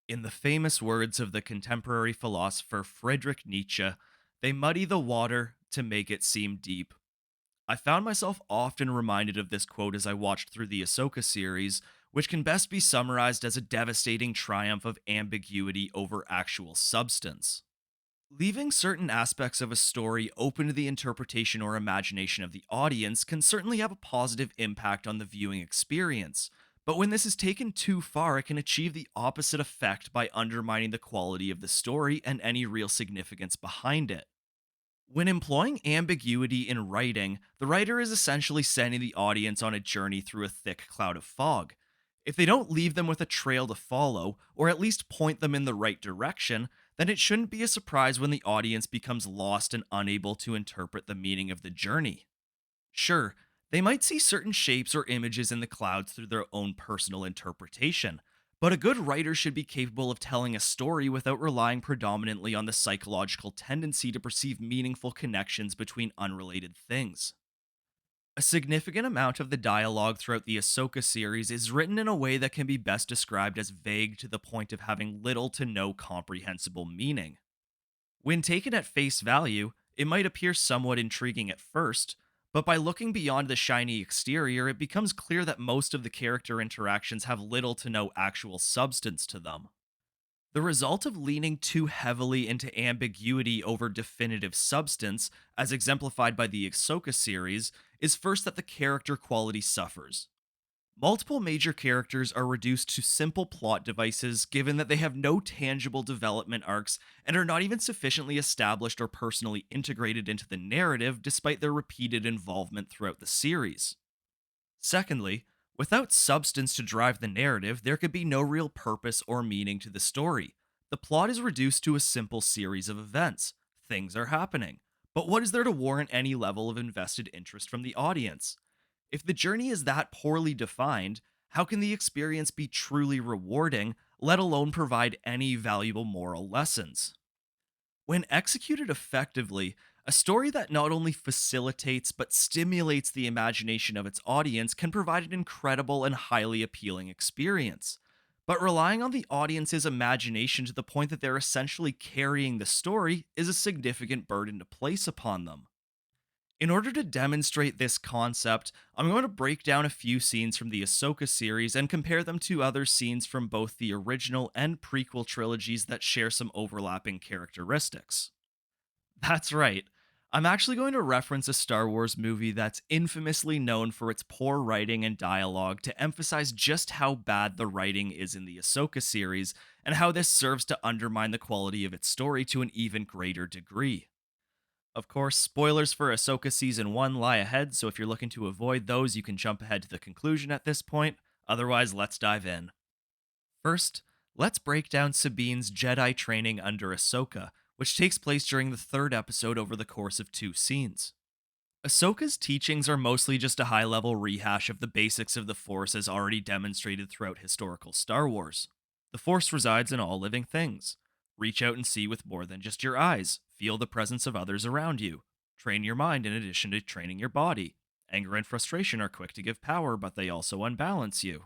In the famous words of the contemporary philosopher Friedrich Nietzsche, they muddy the water to make it seem deep. I found myself often reminded of this quote as I watched through the Ahsoka series, which can best be summarized as a devastating triumph of ambiguity over actual substance. Leaving certain aspects of a story open to the interpretation or imagination of the audience can certainly have a positive impact on the viewing experience, but when this is taken too far, it can achieve the opposite effect by undermining the quality of the story and any real significance behind it. When employing ambiguity in writing, the writer is essentially sending the audience on a journey through a thick cloud of fog. If they don't leave them with a trail to follow, or at least point them in the right direction, then it shouldn't be a surprise when the audience becomes lost and unable to interpret the meaning of the journey. Sure, they might see certain shapes or images in the clouds through their own personal interpretation, but a good writer should be capable of telling a story without relying predominantly on the psychological tendency to perceive meaningful connections between unrelated things. A significant amount of the dialogue throughout the Ahsoka series is written in a way that can be best described as vague to the point of having little to no comprehensible meaning. When taken at face value, it might appear somewhat intriguing at first, but by looking beyond the shiny exterior, it becomes clear that most of the character interactions have little to no actual substance to them. The result of leaning too heavily into ambiguity over definitive substance, as exemplified by the Ahsoka series, is first that the character quality suffers. Multiple major characters are reduced to simple plot devices given that they have no tangible development arcs and are not even sufficiently established or personally integrated into the narrative despite their repeated involvement throughout the series. Secondly, without substance to drive the narrative, there could be no real purpose or meaning to the story. The plot is reduced to a simple series of events. Things are happening. But what is there to warrant any level of invested interest from the audience? If the journey is that poorly defined, how can the experience be truly rewarding, let alone provide any valuable moral lessons? When executed effectively, a story that not only facilitates but stimulates the imagination of its audience can provide an incredible and highly appealing experience. But relying on the audience's imagination to the point that they're essentially carrying the story is a significant burden to place upon them. In order to demonstrate this concept, I'm going to break down a few scenes from the Ahsoka series and compare them to other scenes from both the original and prequel trilogies that share some overlapping characteristics. That's right. I'm actually going to reference a Star Wars movie that's infamously known for its poor writing and dialogue to emphasize just how bad the writing is in the Ahsoka series and how this serves to undermine the quality of its story to an even greater degree. Of course, spoilers for Ahsoka Season 1 lie ahead, so if you're looking to avoid those, you can jump ahead to the conclusion at this point. Otherwise, let's dive in. First, let's break down Sabine's Jedi training under Ahsoka, which takes place during the third episode over the course of two scenes. Ahsoka's teachings are mostly just a high level rehash of the basics of the Force as already demonstrated throughout historical Star Wars. The Force resides in all living things. Reach out and see with more than just your eyes. Feel the presence of others around you. Train your mind in addition to training your body. Anger and frustration are quick to give power, but they also unbalance you.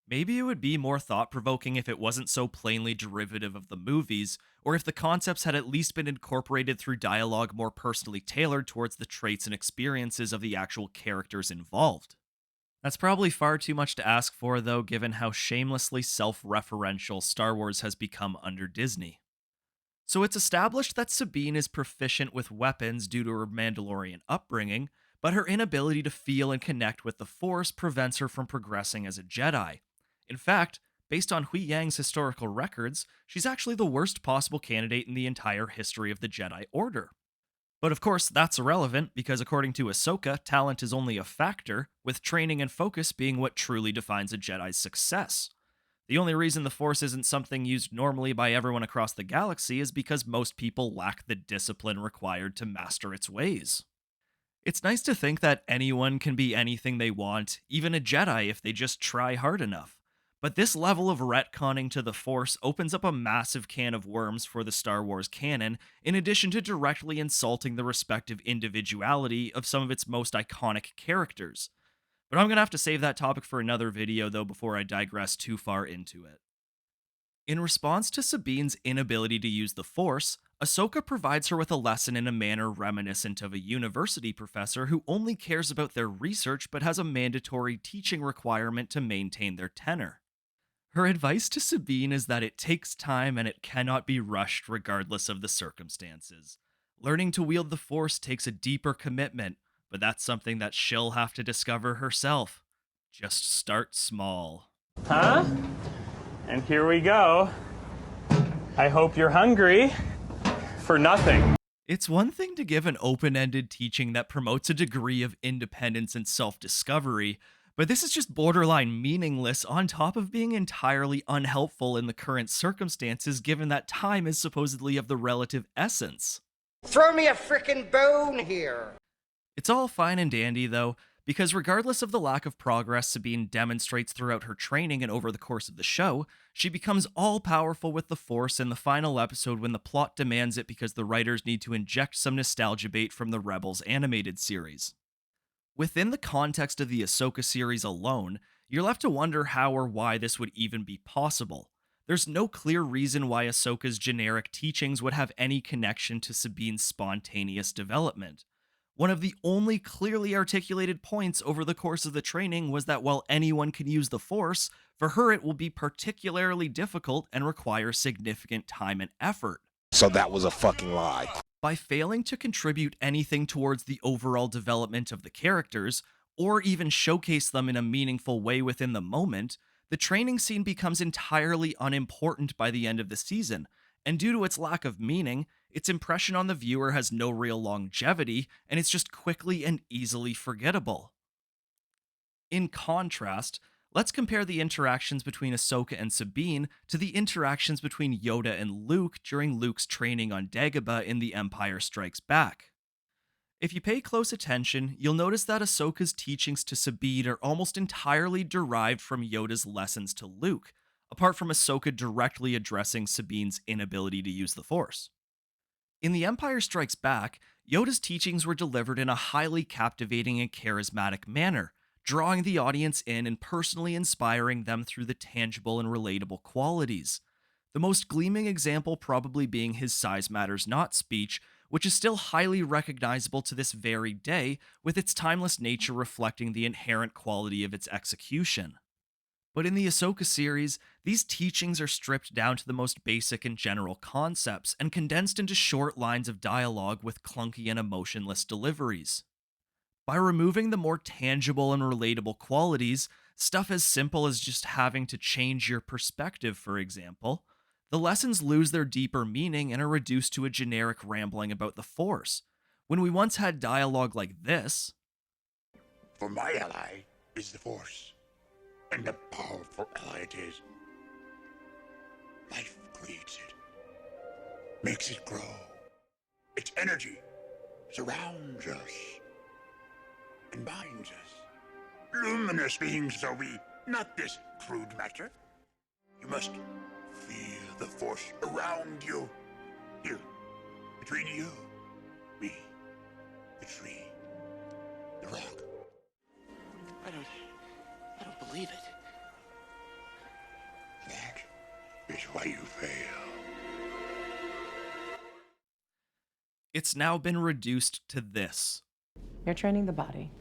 Maybe it would be more thought provoking if it wasn't so plainly derivative of the movies, or if the concepts had at least been incorporated through dialogue more personally tailored towards the traits and experiences of the actual characters involved. That's probably far too much to ask for, though, given how shamelessly self referential Star Wars has become under Disney. So it's established that Sabine is proficient with weapons due to her Mandalorian upbringing, but her inability to feel and connect with the Force prevents her from progressing as a Jedi. In fact, based on Hui Yang's historical records, she's actually the worst possible candidate in the entire history of the Jedi Order. But of course, that's irrelevant because according to Ahsoka, talent is only a factor, with training and focus being what truly defines a Jedi's success. The only reason the Force isn't something used normally by everyone across the galaxy is because most people lack the discipline required to master its ways. It's nice to think that anyone can be anything they want, even a Jedi if they just try hard enough. But this level of retconning to the Force opens up a massive can of worms for the Star Wars canon, in addition to directly insulting the respective individuality of some of its most iconic characters. But I'm gonna have to save that topic for another video, though, before I digress too far into it. In response to Sabine's inability to use the Force, Ahsoka provides her with a lesson in a manner reminiscent of a university professor who only cares about their research but has a mandatory teaching requirement to maintain their tenure. Her advice to Sabine is that it takes time and it cannot be rushed regardless of the circumstances. Learning to wield the Force takes a deeper commitment, but that's something that she'll have to discover herself. Just start small. Huh? And here we go. I hope you're hungry. For nothing. It's one thing to give an open ended teaching that promotes a degree of independence and self discovery, but this is just borderline meaningless on top of being entirely unhelpful in the current circumstances given that time is supposedly of the relative essence. Throw me a frickin' bone here! It's all fine and dandy, though, because regardless of the lack of progress Sabine demonstrates throughout her training and over the course of the show, she becomes all powerful with the Force in the final episode when the plot demands it because the writers need to inject some nostalgia bait from the Rebels animated series. Within the context of the Ahsoka series alone, you're left to wonder how or why this would even be possible. There's no clear reason why Ahsoka's generic teachings would have any connection to Sabine's spontaneous development. One of the only clearly articulated points over the course of the training was that while anyone can use the Force, for her it will be particularly difficult and require significant time and effort. So that was a fucking lie. By failing to contribute anything towards the overall development of the characters, or even showcase them in a meaningful way within the moment, the training scene becomes entirely unimportant by the end of the season, and due to its lack of meaning, its impression on the viewer has no real longevity, and it's just quickly and easily forgettable. In contrast, let's compare the interactions between Ahsoka and Sabine to the interactions between Yoda and Luke during Luke's training on Dagobah in The Empire Strikes Back. If you pay close attention, you'll notice that Ahsoka's teachings to Sabine are almost entirely derived from Yoda's lessons to Luke, apart from Ahsoka directly addressing Sabine's inability to use the Force. In The Empire Strikes Back, Yoda's teachings were delivered in a highly captivating and charismatic manner, drawing the audience in and personally inspiring them through the tangible and relatable qualities. The most gleaming example probably being his Size Matters Not speech, which is still highly recognizable to this very day, with its timeless nature reflecting the inherent quality of its execution. But in the Ahsoka series, these teachings are stripped down to the most basic and general concepts and condensed into short lines of dialogue with clunky and emotionless deliveries. By removing the more tangible and relatable qualities, stuff as simple as just having to change your perspective, for example, the lessons lose their deeper meaning and are reduced to a generic rambling about the Force. When we once had dialogue like this, For my ally is the Force, and a powerful ally it is. Life creates it, makes it grow. Its energy surrounds us and binds us. Luminous beings are we, not this crude matter. You must feel the Force around you. Here, between you, me, the tree, the rock. I don't believe it. That is why you fail. it's now been reduced to this. You're training the body,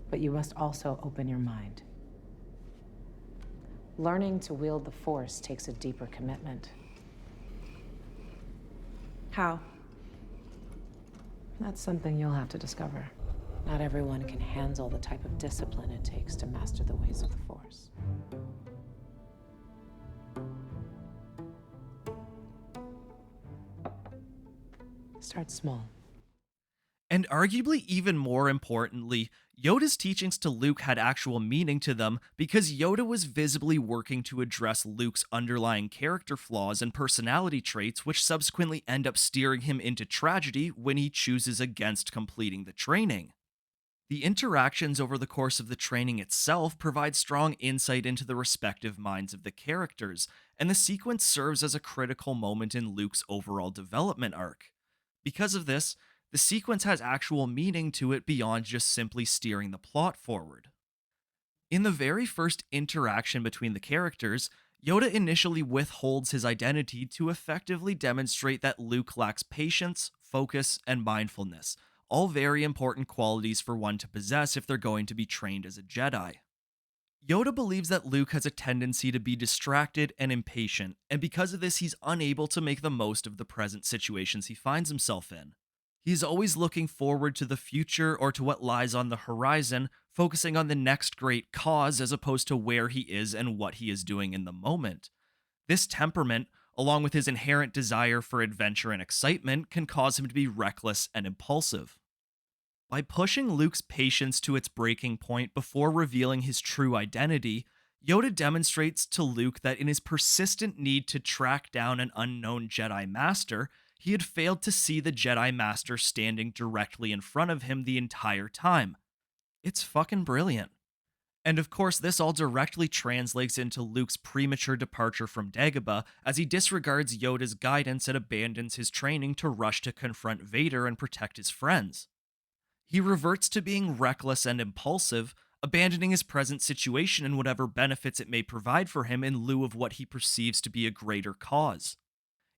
but you must also open your mind. Learning to wield the Force takes a deeper commitment. How? That's something you'll have to discover. Not everyone can handle the type of discipline it takes to master the ways of the Force. Start small. And arguably even more importantly, Yoda's teachings to Luke had actual meaning to them because Yoda was visibly working to address Luke's underlying character flaws and personality traits, which subsequently end up steering him into tragedy when he chooses against completing the training. The interactions over the course of the training itself provide strong insight into the respective minds of the characters, and the sequence serves as a critical moment in Luke's overall development arc. Because of this, the sequence has actual meaning to it beyond just simply steering the plot forward. In the very first interaction between the characters, Yoda initially withholds his identity to effectively demonstrate that Luke lacks patience, focus, and mindfulness, all very important qualities for one to possess if they're going to be trained as a Jedi. Yoda believes that Luke has a tendency to be distracted and impatient, and because of this, he's unable to make the most of the present situations he finds himself in. He's always looking forward to the future or to what lies on the horizon, focusing on the next great cause as opposed to where he is and what he is doing in the moment. This temperament, along with his inherent desire for adventure and excitement, can cause him to be reckless and impulsive. By pushing Luke's patience to its breaking point before revealing his true identity, Yoda demonstrates to Luke that in his persistent need to track down an unknown Jedi Master, he had failed to see the Jedi Master standing directly in front of him the entire time. It's fucking brilliant. And of course, this all directly translates into Luke's premature departure from Dagobah as he disregards Yoda's guidance and abandons his training to rush to confront Vader and protect his friends. He reverts to being reckless and impulsive, abandoning his present situation and whatever benefits it may provide for him in lieu of what he perceives to be a greater cause.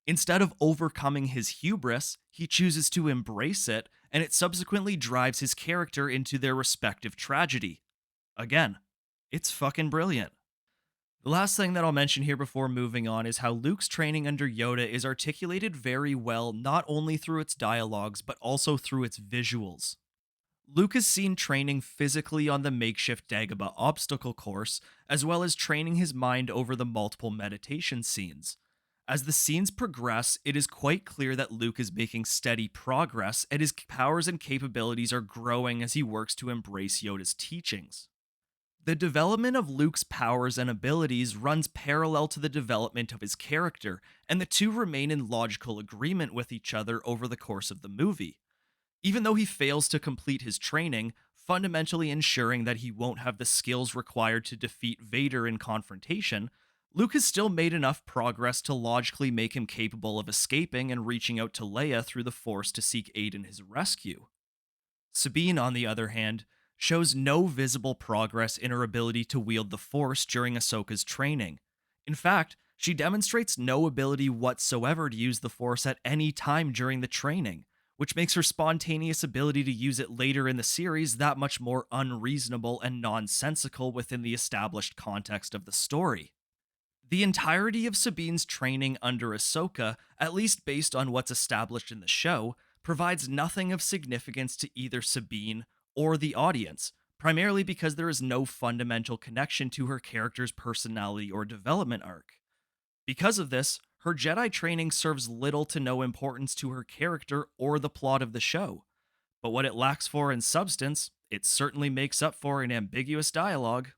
Instead of overcoming his hubris, he chooses to embrace it, and it subsequently drives his character into their respective tragedy. Again, it's fucking brilliant. The last thing that I'll mention here before moving on is how Luke's training under Yoda is articulated very well not only through its dialogues, but also through its visuals. Luke is seen training physically on the makeshift Dagobah obstacle course, as well as training his mind over the multiple meditation scenes. As the scenes progress, it is quite clear that Luke is making steady progress, and his powers and capabilities are growing as he works to embrace Yoda's teachings. The development of Luke's powers and abilities runs parallel to the development of his character, and the two remain in logical agreement with each other over the course of the movie. Even though he fails to complete his training, fundamentally ensuring that he won't have the skills required to defeat Vader in confrontation, Luke has still made enough progress to logically make him capable of escaping and reaching out to Leia through the Force to seek aid in his rescue. Sabine, on the other hand, shows no visible progress in her ability to wield the Force during Ahsoka's training. In fact, she demonstrates no ability whatsoever to use the Force at any time during the training, which makes her spontaneous ability to use it later in the series that much more unreasonable and nonsensical within the established context of the story. The entirety of Sabine's training under Ahsoka, at least based on what's established in the show, provides nothing of significance to either Sabine or the audience, primarily because there is no fundamental connection to her character's personality or development arc. Because of this, her Jedi training serves little to no importance to her character or the plot of the show. But what it lacks for in substance, it certainly makes up for in ambiguous dialogue.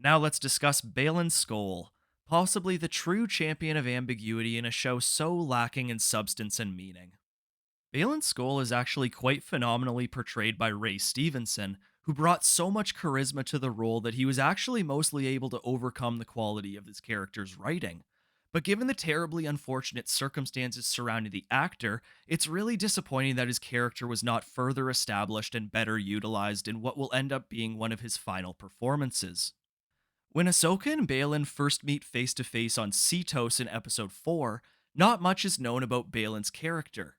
Now let's discuss Baylan Skoll, possibly the true champion of ambiguity in a show so lacking in substance and meaning. Baylan Skoll is actually quite phenomenally portrayed by Ray Stevenson, who brought so much charisma to the role that he was actually mostly able to overcome the quality of his character's writing. But given the terribly unfortunate circumstances surrounding the actor, it's really disappointing that his character was not further established and better utilized in what will end up being one of his final performances. When Ahsoka and Baylan first meet face to face on Cetos in episode 4, not much is known about Baylan's character.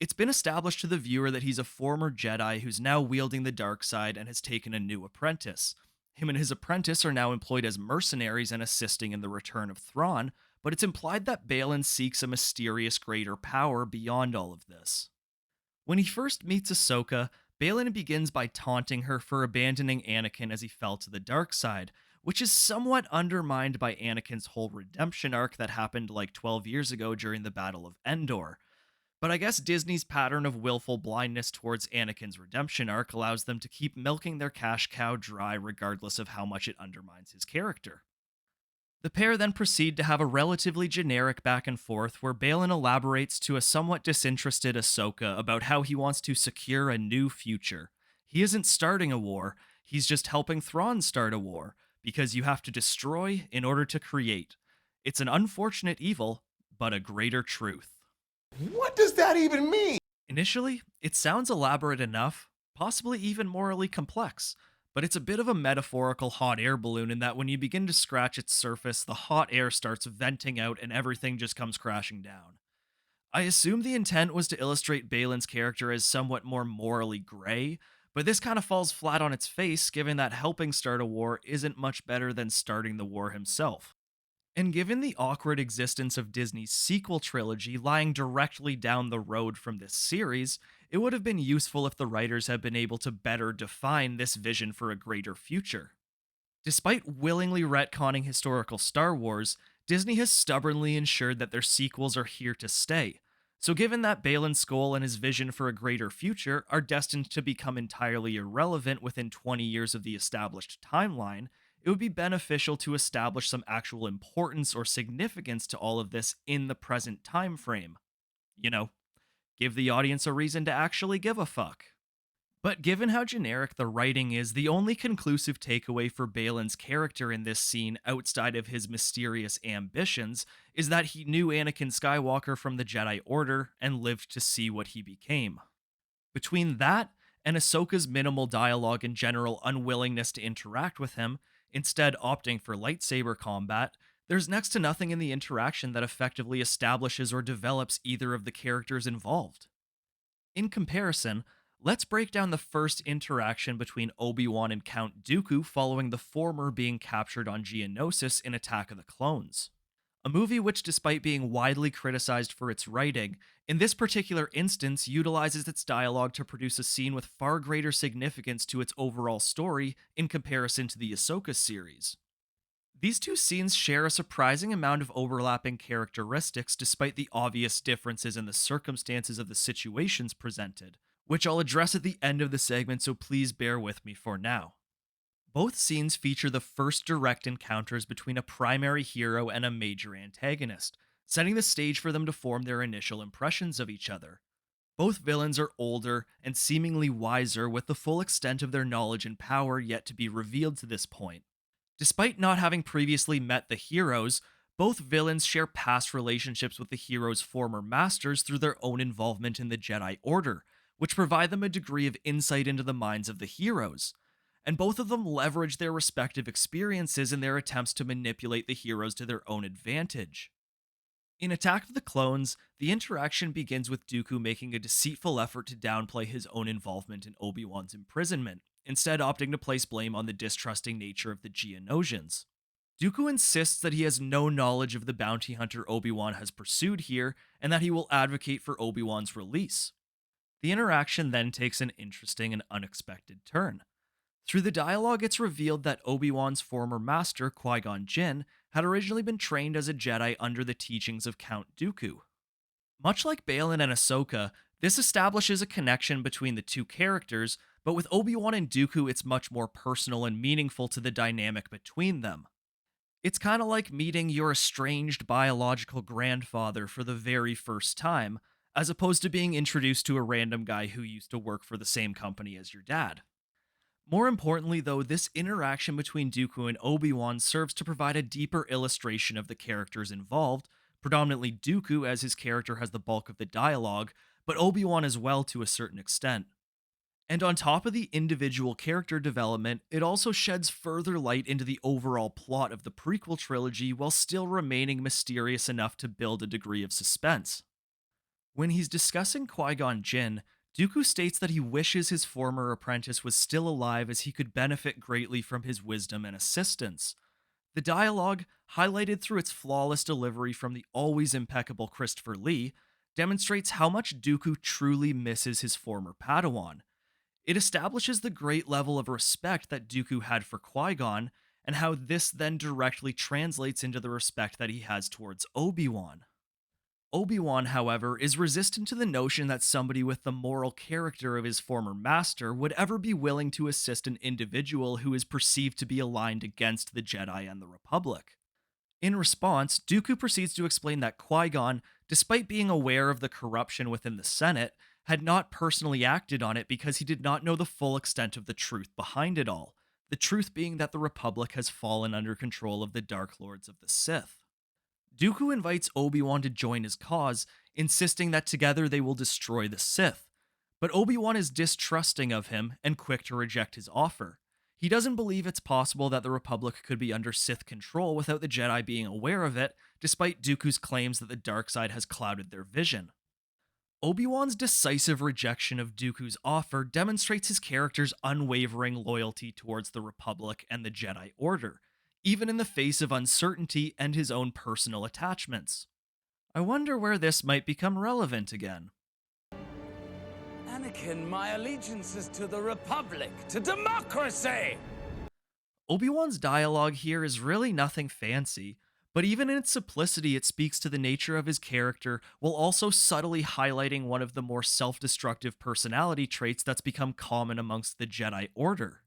It's been established to the viewer that he's a former Jedi who's now wielding the dark side and has taken a new apprentice. Him and his apprentice are now employed as mercenaries and assisting in the return of Thrawn, but it's implied that Baylan seeks a mysterious greater power beyond all of this. When he first meets Ahsoka, Baylan begins by taunting her for abandoning Anakin as he fell to the dark side, which is somewhat undermined by Anakin's whole redemption arc that happened like 12 years ago during the Battle of Endor. But I guess Disney's pattern of willful blindness towards Anakin's redemption arc allows them to keep milking their cash cow dry regardless of how much it undermines his character. The pair then proceed to have a relatively generic back and forth where Baylan elaborates to a somewhat disinterested Ahsoka about how he wants to secure a new future. He isn't starting a war, he's just helping Thrawn start a war, because you have to destroy in order to create. It's an unfortunate evil, but a greater truth. What does that even mean? Initially, it sounds elaborate enough, possibly even morally complex, but it's a bit of a metaphorical hot air balloon in that when you begin to scratch its surface, the hot air starts venting out and everything just comes crashing down. I assume the intent was to illustrate Balin's character as somewhat more morally gray, but this kind of falls flat on its face given that helping start a war isn't much better than starting the war himself. And given the awkward existence of Disney's sequel trilogy lying directly down the road from this series, it would have been useful if the writers had been able to better define this vision for a greater future. Despite willingly retconning historical Star Wars, Disney has stubbornly ensured that their sequels are here to stay. So, given that Balan Skoll and his vision for a greater future are destined to become entirely irrelevant within 20 years of the established timeline, it would be beneficial to establish some actual importance or significance to all of this in the present time frame. You know, give the audience a reason to actually give a fuck. But given how generic the writing is, the only conclusive takeaway for Balin's character in this scene outside of his mysterious ambitions is that he knew Anakin Skywalker from the Jedi Order and lived to see what he became. Between that and Ahsoka's minimal dialogue and general unwillingness to interact with him, instead opting for lightsaber combat, there's next to nothing in the interaction that effectively establishes or develops either of the characters involved. In comparison, let's break down the first interaction between Obi-Wan and Count Dooku following the former being captured on Geonosis in Attack of the Clones. A movie which, despite being widely criticized for its writing, in this particular instance utilizes its dialogue to produce a scene with far greater significance to its overall story in comparison to the Ahsoka series. These two scenes share a surprising amount of overlapping characteristics despite the obvious differences in the circumstances of the situations presented, which I'll address at the end of the segment, so please bear with me for now. Both scenes feature the first direct encounters between a primary hero and a major antagonist, setting the stage for them to form their initial impressions of each other. Both villains are older and seemingly wiser, with the full extent of their knowledge and power yet to be revealed to this point. Despite not having previously met the heroes, both villains share past relationships with the heroes' former masters through their own involvement in the Jedi Order, which provide them a degree of insight into the minds of the heroes. And both of them leverage their respective experiences in their attempts to manipulate the heroes to their own advantage. In Attack of the Clones, the interaction begins with Dooku making a deceitful effort to downplay his own involvement in Obi-Wan's imprisonment, instead opting to place blame on the distrusting nature of the Geonosians. Dooku insists that he has no knowledge of the bounty hunter Obi-Wan has pursued here, and that he will advocate for Obi-Wan's release. The interaction then takes an interesting and unexpected turn. Through the dialogue, it's revealed that Obi-Wan's former master, Qui-Gon Jinn, had originally been trained as a Jedi under the teachings of Count Dooku. Much like Balan and Ahsoka, this establishes a connection between the two characters, but with Obi-Wan and Dooku, it's much more personal and meaningful to the dynamic between them. It's kind of like meeting your estranged biological grandfather for the very first time, as opposed to being introduced to a random guy who used to work for the same company as your dad. More importantly, though, this interaction between Dooku and Obi-Wan serves to provide a deeper illustration of the characters involved, predominantly Dooku, as his character has the bulk of the dialogue, but Obi-Wan as well to a certain extent. And on top of the individual character development, it also sheds further light into the overall plot of the prequel trilogy while still remaining mysterious enough to build a degree of suspense. When he's discussing Qui-Gon Jinn, Dooku states that he wishes his former apprentice was still alive as he could benefit greatly from his wisdom and assistance. The dialogue, highlighted through its flawless delivery from the always impeccable Christopher Lee, demonstrates how much Dooku truly misses his former Padawan. It establishes the great level of respect that Dooku had for Qui-Gon, and how this then directly translates into the respect that he has towards Obi-Wan. Obi-Wan, however, is resistant to the notion that somebody with the moral character of his former master would ever be willing to assist an individual who is perceived to be aligned against the Jedi and the Republic. In response, Dooku proceeds to explain that Qui-Gon, despite being aware of the corruption within the Senate, had not personally acted on it because he did not know the full extent of the truth behind it all, the truth being that the Republic has fallen under control of the Dark Lords of the Sith. Dooku invites Obi-Wan to join his cause, insisting that together they will destroy the Sith, but Obi-Wan is distrusting of him and quick to reject his offer. He doesn't believe it's possible that the Republic could be under Sith control without the Jedi being aware of it, despite Dooku's claims that the dark side has clouded their vision. Obi-Wan's decisive rejection of Dooku's offer demonstrates his character's unwavering loyalty towards the Republic and the Jedi Order, even in the face of uncertainty and his own personal attachments. I wonder where this might become relevant again. Anakin, my allegiance is to the Republic, to democracy! Obi-Wan's dialogue here is really nothing fancy, but even in its simplicity, it speaks to the nature of his character while also subtly highlighting one of the more self destructive personality traits that's become common amongst the Jedi Order.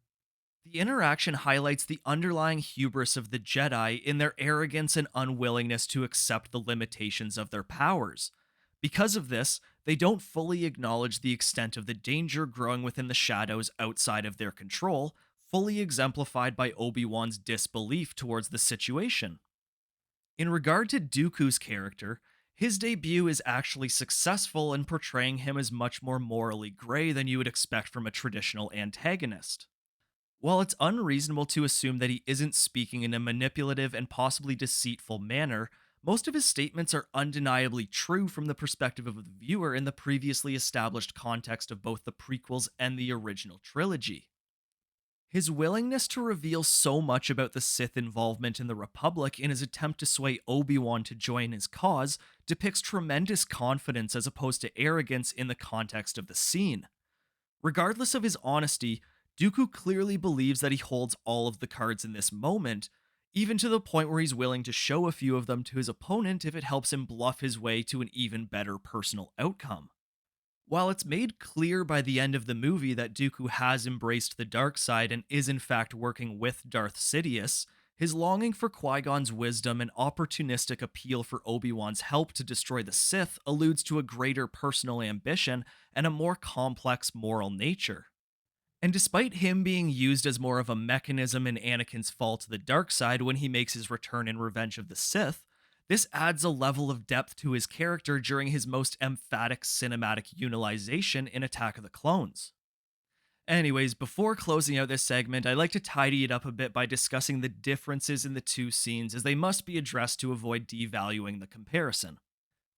The interaction highlights the underlying hubris of the Jedi in their arrogance and unwillingness to accept the limitations of their powers. Because of this, they don't fully acknowledge the extent of the danger growing within the shadows outside of their control, fully exemplified by Obi-Wan's disbelief towards the situation. In regard to Dooku's character, his debut is actually successful in portraying him as much more morally gray than you would expect from a traditional antagonist. While it's unreasonable to assume that he isn't speaking in a manipulative and possibly deceitful manner, most of his statements are undeniably true from the perspective of the viewer in the previously established context of both the prequels and the original trilogy. His willingness to reveal so much about the Sith involvement in the Republic in his attempt to sway Obi-Wan to join his cause depicts tremendous confidence as opposed to arrogance in the context of the scene. Regardless of his honesty, Dooku clearly believes that he holds all of the cards in this moment, even to the point where he's willing to show a few of them to his opponent if it helps him bluff his way to an even better personal outcome. While it's made clear by the end of the movie that Dooku has embraced the dark side and is in fact working with Darth Sidious, his longing for Qui-Gon's wisdom and opportunistic appeal for Obi-Wan's help to destroy the Sith alludes to a greater personal ambition and a more complex moral nature. And despite him being used as more of a mechanism in Anakin's fall to the dark side when he makes his return in Revenge of the Sith, this adds a level of depth to his character during his most emphatic cinematic utilization in Attack of the Clones. Anyways, before closing out this segment, I'd like to tidy it up a bit by discussing the differences in the two scenes as they must be addressed to avoid devaluing the comparison.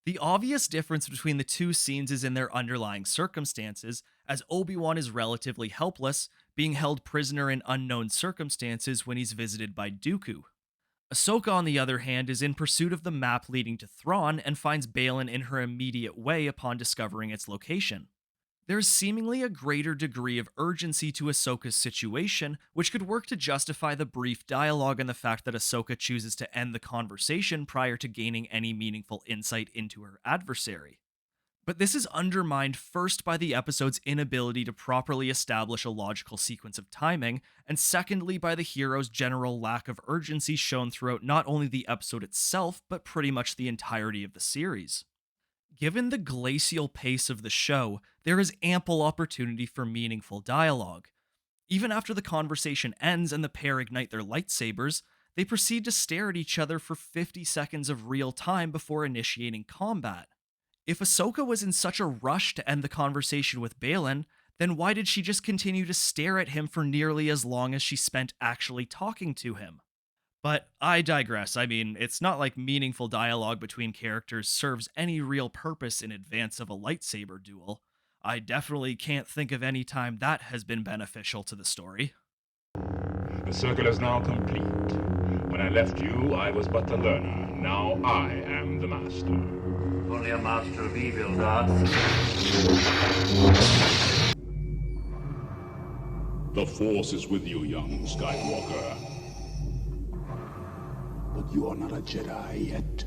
The obvious difference between the two scenes is in their underlying circumstances, as Obi-Wan is relatively helpless, being held prisoner in unknown circumstances when he's visited by Dooku. Ahsoka, on the other hand, is in pursuit of the map leading to Thrawn and finds Baylan in her immediate way upon discovering its location. There's seemingly a greater degree of urgency to Ahsoka's situation, which could work to justify the brief dialogue and the fact that Ahsoka chooses to end the conversation prior to gaining any meaningful insight into her adversary. But this is undermined first by the episode's inability to properly establish a logical sequence of timing, and secondly by the hero's general lack of urgency shown throughout not only the episode itself, but pretty much the entirety of the series. Given the glacial pace of the show, there is ample opportunity for meaningful dialogue. Even after the conversation ends and the pair ignite their lightsabers, they proceed to stare at each other for 50 seconds of real time before initiating combat. If Ahsoka was in such a rush to end the conversation with Baylan, then why did she just continue to stare at him for nearly as long as she spent actually talking to him? But I digress. I mean, it's not like meaningful dialogue between characters serves any real purpose in advance of a lightsaber duel. I definitely can't think of any time that has been beneficial to the story. The circle is now complete. When I left you, I was but the learner. Now I am the master. Only a master of evil, Darth. The Force is with you, young Skywalker. But you are not a Jedi yet.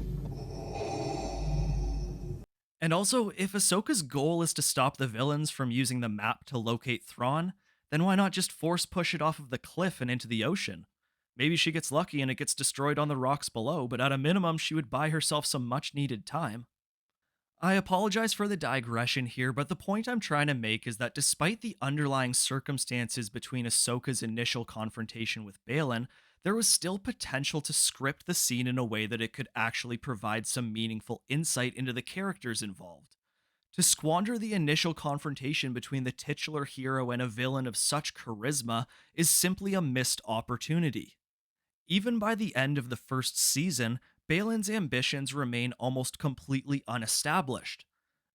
And also, if Ahsoka's goal is to stop the villains from using the map to locate Thrawn, then why not just force push it off of the cliff and into the ocean? Maybe she gets lucky and it gets destroyed on the rocks below, but at a minimum she would buy herself some much needed time. I apologize for the digression here, but the point I'm trying to make is that despite the underlying circumstances between Ahsoka's initial confrontation with Baylan, there was still potential to script the scene in a way that it could actually provide some meaningful insight into the characters involved. To squander the initial confrontation between the titular hero and a villain of such charisma is simply a missed opportunity. Even by the end of the first season, Balin's ambitions remain almost completely unestablished.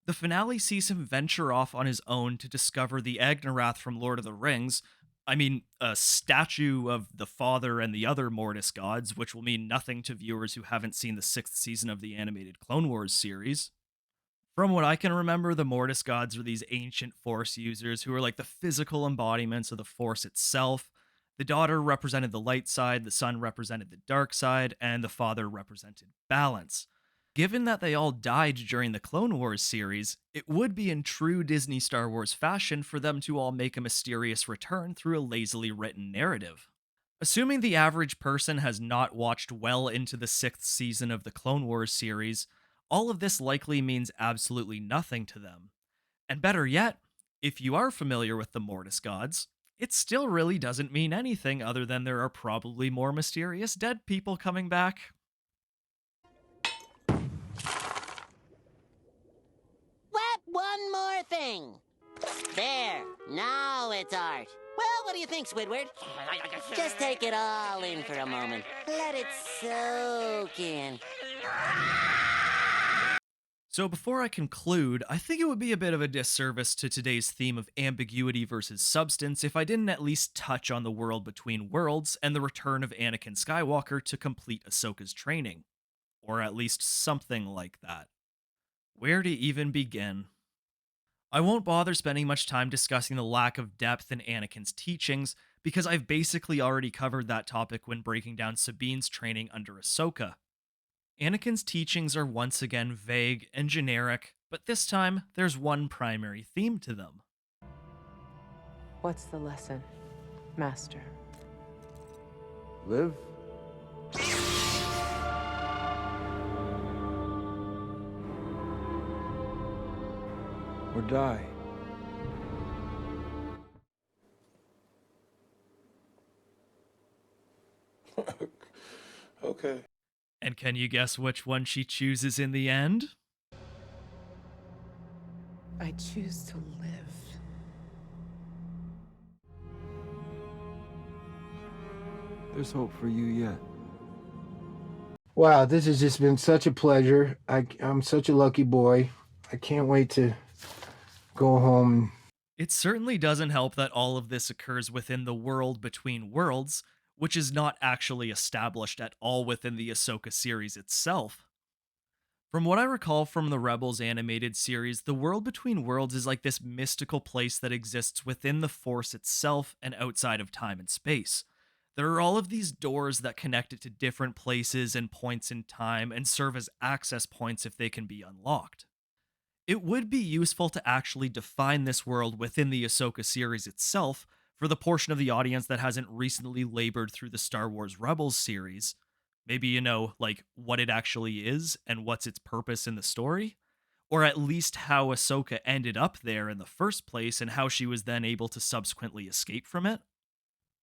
The finale sees him venture off on his own to discover the Agnorath from Lord of the Rings. I mean, a statue of the father and the other Mortis gods, which will mean nothing to viewers who haven't seen the sixth season of the animated Clone Wars series. From what I can remember, the Mortis gods are these ancient Force users who are like the physical embodiments of the Force itself. The daughter represented the light side, the son represented the dark side, and the father represented balance. Given that they all died during the Clone Wars series, it would be in true Disney Star Wars fashion for them to all make a mysterious return through a lazily written narrative. Assuming the average person has not watched well into the sixth season of the Clone Wars series, all of this likely means absolutely nothing to them. And better yet, if you are familiar with the Mortis gods, it still really doesn't mean anything other than there are probably more mysterious dead people coming back. What? One more thing. There. Now it's art. Well, what do you think, Squidward? Just take it all in for a moment. Let it soak in. So before I conclude, I think it would be a bit of a disservice to today's theme of ambiguity versus substance if I didn't at least touch on the world between worlds and the return of Anakin Skywalker to complete Ahsoka's training. Or at least something like that. Where to even begin? I won't bother spending much time discussing the lack of depth in Anakin's teachings, because I've basically already covered that topic when breaking down Sabine's training under Ahsoka. Anakin's teachings are once again vague and generic, but this time there's one primary theme to them. What's the lesson, Master? Live. Or die. Okay. And can you guess which one she chooses in the end? I choose to live. There's hope for you yet. Wow, this has just been such a pleasure. I'm such a lucky boy. I can't wait to go home. It certainly doesn't help that all of this occurs within the world between worlds, which is not actually established at all within the Ahsoka series itself. From what I recall from the Rebels animated series, the world between worlds is like this mystical place that exists within the Force itself and outside of time and space. There are all of these doors that connect it to different places and points in time and serve as access points if they can be unlocked. It would be useful to actually define this world within the Ahsoka series itself for the portion of the audience that hasn't recently labored through the Star Wars Rebels series. Maybe you know, like, what it actually is and what's its purpose in the story? Or at least how Ahsoka ended up there in the first place and how she was then able to subsequently escape from it?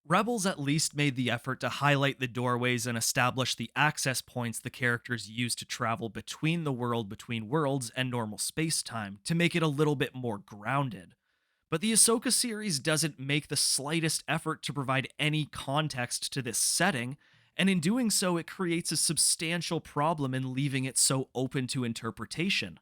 Rebels at least made the effort to highlight the doorways and establish the access points the characters use to travel between the world between worlds and normal space-time to make it a little bit more grounded. But the Ahsoka series doesn't make the slightest effort to provide any context to this setting, and in doing so it creates a substantial problem in leaving it so open to interpretation.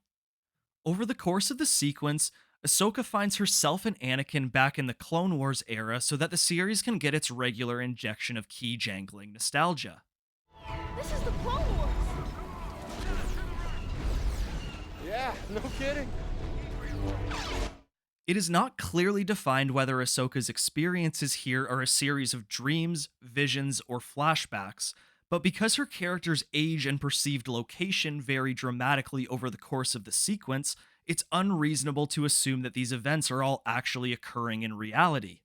Over the course of the sequence, Ahsoka finds herself and Anakin back in the Clone Wars era so that the series can get its regular injection of key jangling nostalgia. This is the Clone Wars! Yeah, no kidding. It is not clearly defined whether Ahsoka's experiences here are a series of dreams, visions, or flashbacks, but because her character's age and perceived location vary dramatically over the course of the sequence, it's unreasonable to assume that these events are all actually occurring in reality.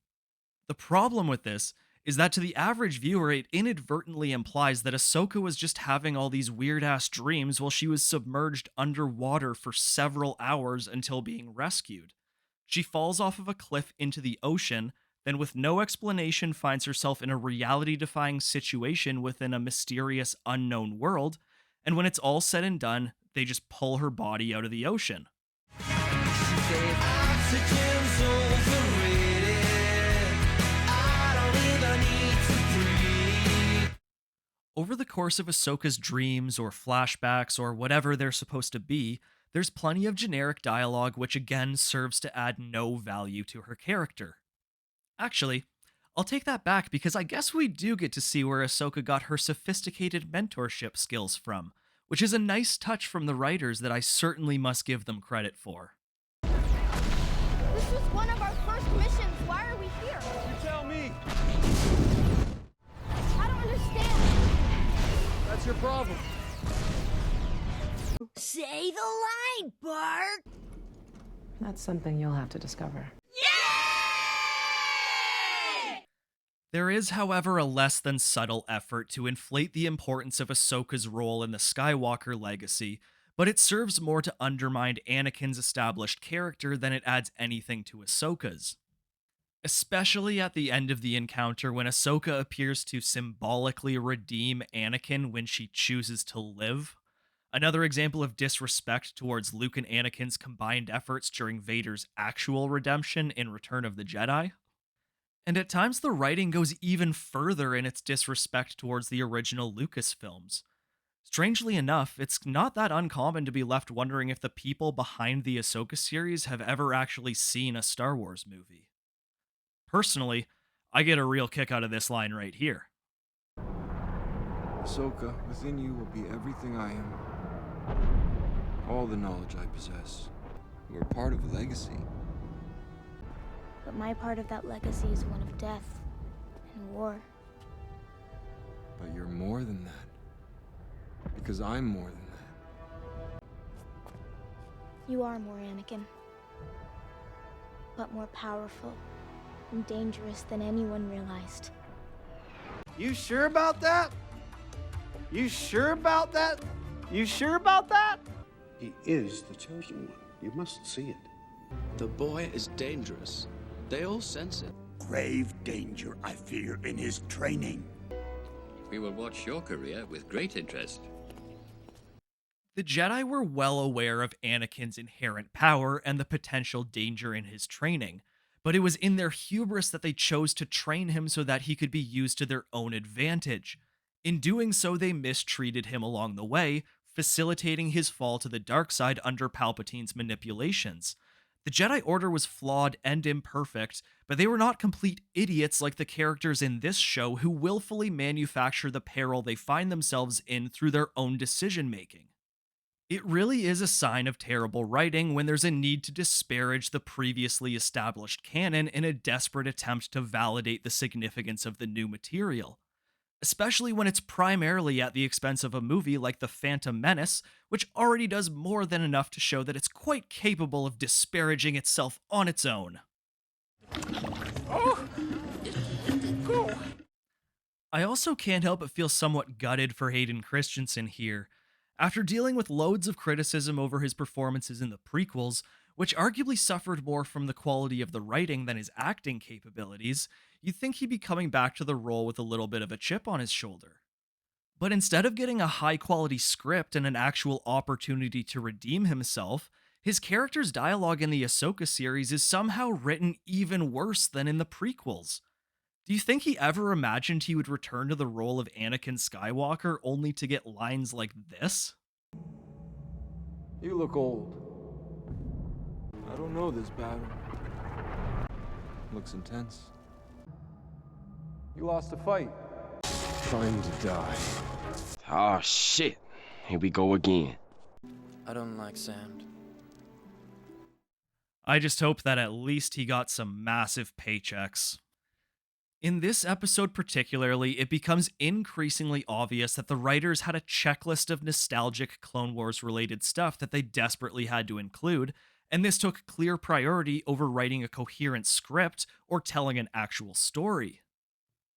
The problem with this is that to the average viewer, it inadvertently implies that Ahsoka was just having all these weird-ass dreams while she was submerged underwater for several hours until being rescued. She falls off of a cliff into the ocean, then with no explanation finds herself in a reality-defying situation within a mysterious, unknown world, and when it's all said and done, they just pull her body out of the ocean. Oxygen's overrated. I don't even need to breathe. Over the course of Ahsoka's dreams or flashbacks or whatever they're supposed to be, there's plenty of generic dialogue which again serves to add no value to her character. Actually, I'll take that back because I guess we do get to see where Ahsoka got her sophisticated mentorship skills from, which is a nice touch from the writers that I certainly must give them credit for. This was one of our first missions. Why are we here? You tell me. I don't understand. That's your problem. Say the line, Bart! That's something you'll have to discover. There is, however, a less than subtle effort to inflate the importance of Ahsoka's role in the Skywalker legacy, but it serves more to undermine Anakin's established character than it adds anything to Ahsoka's. Especially at the end of the encounter when Ahsoka appears to symbolically redeem Anakin when she chooses to live. Another example of disrespect towards Luke and Anakin's combined efforts during Vader's actual redemption in Return of the Jedi. And at times the writing goes even further in its disrespect towards the original Lucasfilms. Strangely enough, it's not that uncommon to be left wondering if the people behind the Ahsoka series have ever actually seen a Star Wars movie. Personally, I get a real kick out of this line right here. Ahsoka, within you will be everything I am. All the knowledge I possess. We're part of a legacy. But my part of that legacy is one of death and war. But you're more than that. Because I'm more than that. You are more, Anakin. But more powerful and dangerous than anyone realized. You sure about that? You sure about that? You sure about that? He is the chosen one. You must see it. The boy is dangerous. They all sense it. Grave danger I fear in his training. We will watch your career with great interest. The Jedi were well aware of Anakin's inherent power and the potential danger in his training, but it was in their hubris that they chose to train him so that he could be used to their own advantage. In doing so, they mistreated him along the way, facilitating his fall to the dark side under Palpatine's manipulations. The Jedi Order was flawed and imperfect, but they were not complete idiots like the characters in this show who willfully manufacture the peril they find themselves in through their own decision-making. It really is a sign of terrible writing when there's a need to disparage the previously established canon in a desperate attempt to validate the significance of the new material. Especially when it's primarily at the expense of a movie like The Phantom Menace, which already does more than enough to show that it's quite capable of disparaging itself on its own. I also can't help but feel somewhat gutted for Hayden Christensen here. After dealing with loads of criticism over his performances in the prequels, which arguably suffered more from the quality of the writing than his acting capabilities, you'd think he'd be coming back to the role with a little bit of a chip on his shoulder. But instead of getting a high-quality script and an actual opportunity to redeem himself, his character's dialogue in the Ahsoka series is somehow written even worse than in the prequels. Do you think he ever imagined he would return to the role of Anakin Skywalker only to get lines like this? You look old. I don't know this battle. Looks intense. You lost a fight. Trying to die. Oh, shit. Here we go again. I don't like sand. I just hope that at least he got some massive paychecks. In this episode particularly, it becomes increasingly obvious that the writers had a checklist of nostalgic Clone Wars related stuff that they desperately had to include, and this took clear priority over writing a coherent script or telling an actual story.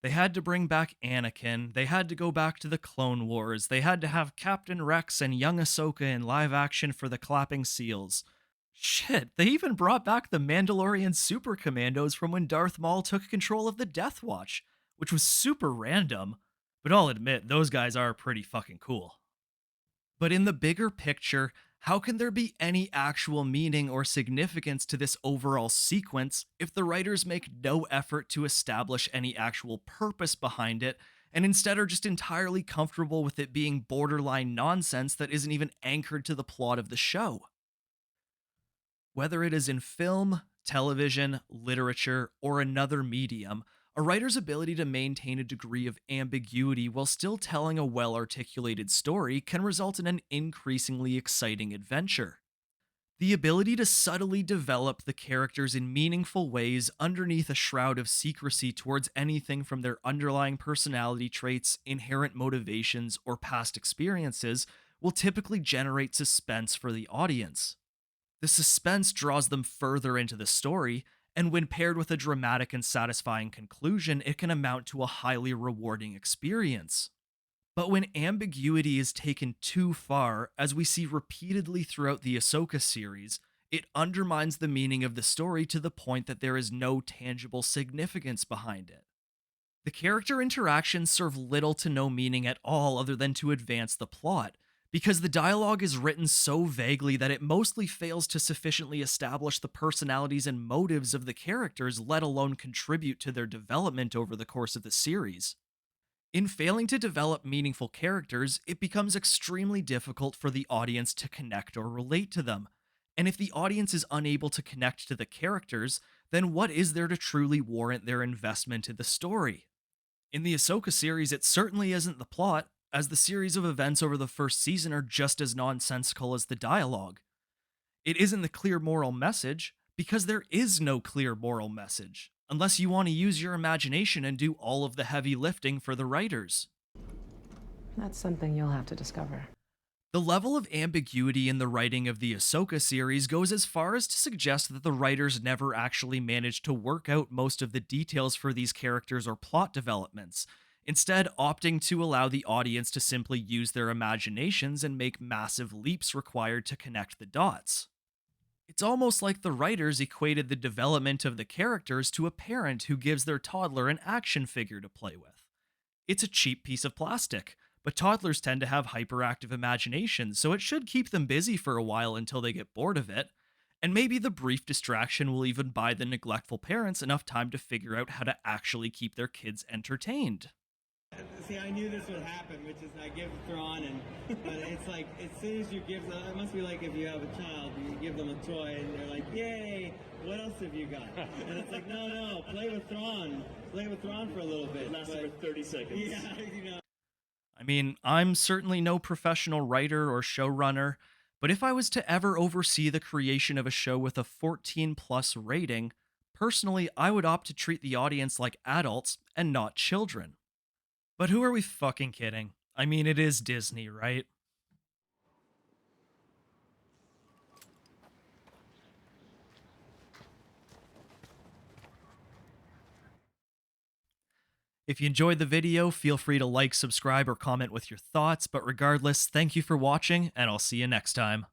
They had to bring back Anakin, they had to go back to the Clone Wars, they had to have Captain Rex and young Ahsoka in live action for the Clapping Seals. Shit, they even brought back the Mandalorian Super Commandos from when Darth Maul took control of the Death Watch, which was super random, but I'll admit, those guys are pretty fucking cool. But in the bigger picture, How can there be any actual meaning or significance to this overall sequence if the writers make no effort to establish any actual purpose behind it, and instead are just entirely comfortable with it being borderline nonsense that isn't even anchored to the plot of the show? Whether it is in film, television, literature, or another medium, a writer's ability to maintain a degree of ambiguity while still telling a well articulated story can result in an increasingly exciting adventure. The ability to subtly develop the characters in meaningful ways underneath a shroud of secrecy towards anything from their underlying personality traits, inherent motivations, or past experiences will typically generate suspense for the audience. The suspense draws them further into the story, and when paired with a dramatic and satisfying conclusion, it can amount to a highly rewarding experience. But when ambiguity is taken too far, as we see repeatedly throughout the Ahsoka series, it undermines the meaning of the story to the point that there is no tangible significance behind it. The character interactions serve little to no meaning at all other than to advance the plot, because the dialogue is written so vaguely that it mostly fails to sufficiently establish the personalities and motives of the characters, let alone contribute to their development over the course of the series. In failing to develop meaningful characters, it becomes extremely difficult for the audience to connect or relate to them. And if the audience is unable to connect to the characters, then what is there to truly warrant their investment in the story? In the Ahsoka series, it certainly isn't the plot, as the series of events over the first season are just as nonsensical as the dialogue. It isn't the clear moral message, because there is no clear moral message, unless you want to use your imagination and do all of the heavy lifting for the writers. That's something you'll have to discover. The level of ambiguity in the writing of the Ahsoka series goes as far as to suggest that the writers never actually managed to work out most of the details for these characters or plot developments, instead opting to allow the audience to simply use their imaginations and make massive leaps required to connect the dots. It's almost like the writers equated the development of the characters to a parent who gives their toddler an action figure to play with. It's a cheap piece of plastic, but toddlers tend to have hyperactive imaginations, so it should keep them busy for a while until they get bored of it. And maybe the brief distraction will even buy the neglectful parents enough time to figure out how to actually keep their kids entertained. See, I knew this would happen, which is I give Thrawn, but it's like as soon as you give them, it must be like if you have a child, you give them a toy, and they're like, "Yay! What else have you got?" And it's like, "No, play with Thrawn for a little bit." Lasts for 30 seconds. Yeah, you know. I mean, I'm certainly no professional writer or showrunner, but if I was to ever oversee the creation of a show with a 14 plus rating, personally, I would opt to treat the audience like adults and not children. But who are we fucking kidding? I mean, it is Disney, right? If you enjoyed the video, feel free to like, subscribe, or comment with your thoughts, but regardless, thank you for watching, and I'll see you next time.